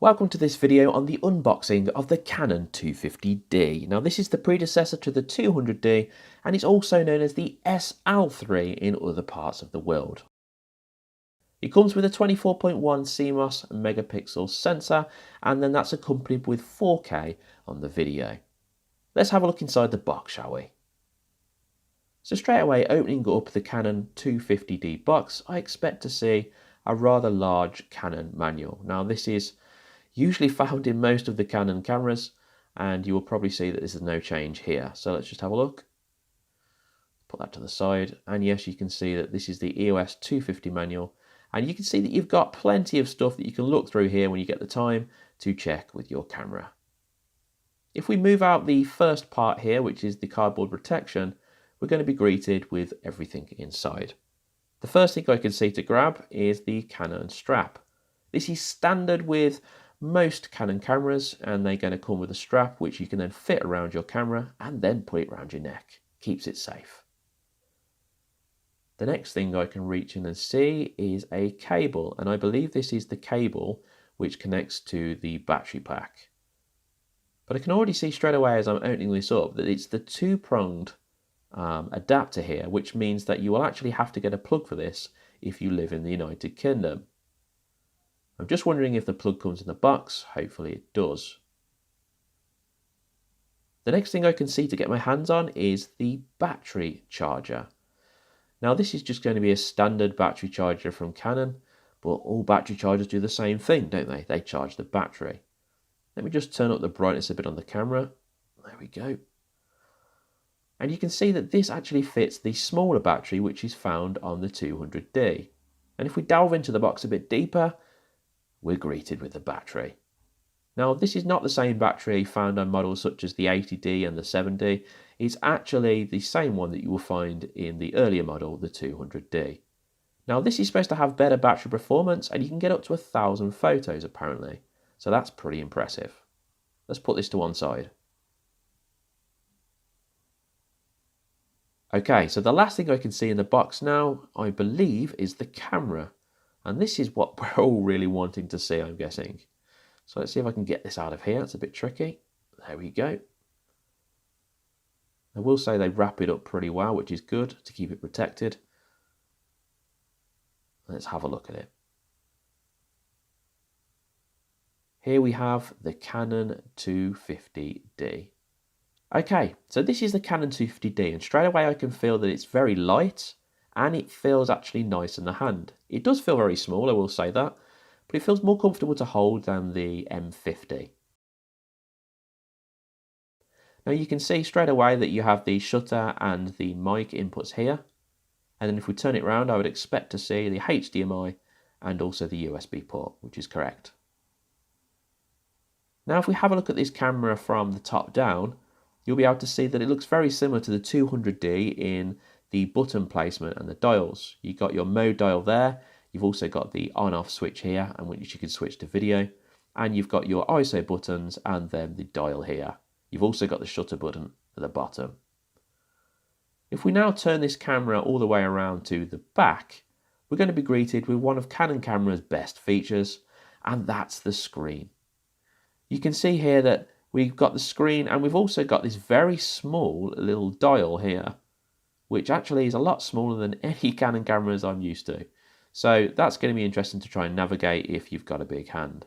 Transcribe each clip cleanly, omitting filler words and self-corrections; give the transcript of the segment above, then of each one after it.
Welcome to this video on the unboxing of the Canon 250D. Now this is the predecessor to the 200D and it's also known as the SL3 in other parts of the world. It comes with a 24.1 CMOS megapixel sensor and then that's accompanied with 4K on the video. Let's have a look inside the box, shall we? So straight away, opening up the Canon 250D box, I expect to see a rather large Canon manual. Now this is usually found in most of the Canon cameras, and you will probably see that there's no change here. So let's just have a look. Put that to the side, and yes, you can see that this is the EOS 250 manual, and you can see that you've got plenty of stuff that you can look through here when you get the time to check with your camera. If we move out the first part here, which is the cardboard protection, we're going to be greeted with everything inside. The first thing I can see to grab is the Canon strap. This is standard with most Canon cameras, and they're going to come with a strap which you can then fit around your camera and then put it around your neck. Keeps it safe. The next thing I can reach in and see is a cable, and I believe this is the cable which connects to the battery pack. But I can already see straight away as I'm opening this up that it's the two-pronged adapter here, which means that you will actually have to get a plug for this if you live in the United Kingdom. I'm just wondering if the plug comes in the box. Hopefully it does. The next thing I can see to get my hands on is the battery charger. Now this is just going to be a standard battery charger from Canon, but all battery chargers do the same thing, don't they? They charge the battery. Let me just turn up the brightness a bit on the camera. There we go. And you can see that this actually fits the smaller battery which is found on the 200D. And if we delve into the box a bit deeper, we're greeted with the battery. Now this is not the same battery found on models such as the 80D and the 7D. It's actually the same one that you will find in the earlier model, the 200D. Now this is supposed to have better battery performance and you can get up to 1,000 photos apparently. So that's pretty impressive. Let's put this to one side. Okay, so the last thing I can see in the box now, I believe, is the camera. And this is what we're all really wanting to see, I'm guessing. So let's see if I can get this out of here. It's a bit tricky. There we go. I will say they wrap it up pretty well, which is good to keep it protected. Let's have a look at it. Here we have the Canon 250D. Okay, so this is the Canon 250D, and straight away I can feel that it's very light and it feels actually nice in the hand. It does feel very small, I will say that, but it feels more comfortable to hold than the M50. Now you can see straight away that you have the shutter and the mic inputs here, and then if we turn it around I would expect to see the HDMI and also the USB port, which is correct. Now if we have a look at this camera from the top down, you'll be able to see that it looks very similar to the 200D in the button placement and the dials. You've got your mode dial there, you've also got the on-off switch here, and which you can switch to video, and you've got your ISO buttons and then the dial here. You've also got the shutter button at the bottom. If we now turn this camera all the way around to the back, we're going to be greeted with one of Canon camera's best features, and that's the screen. You can see here that we've got the screen and we've also got this very small little dial here, which actually is a lot smaller than any Canon cameras I'm used to. So that's going to be interesting to try and navigate if you've got a big hand.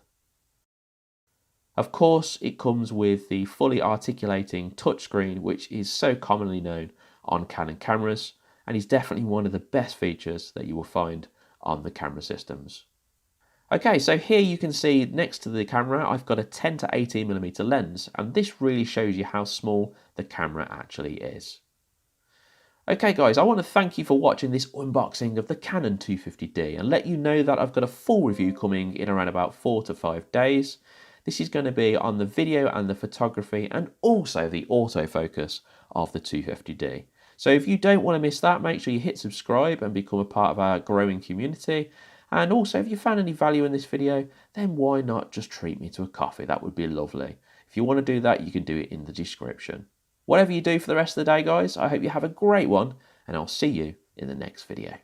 Of course, it comes with the fully articulating touchscreen, which is so commonly known on Canon cameras, and is definitely one of the best features that you will find on the camera systems. Okay, so here you can see next to the camera, I've got a 10 to 18mm lens, and this really shows you how small the camera actually is. Okay guys, I want to thank you for watching this unboxing of the Canon 250D and let you know that I've got a full review coming in around about 4 to 5 days. This is going to be on the video and the photography and also the autofocus of the 250D. So if you don't want to miss that, make sure you hit subscribe and become a part of our growing community. And also if you found any value in this video, then why not just treat me to a coffee? That would be lovely. If you want to do that, you can do it in the description. Whatever you do for the rest of the day, guys, I hope you have a great one, and I'll see you in the next video.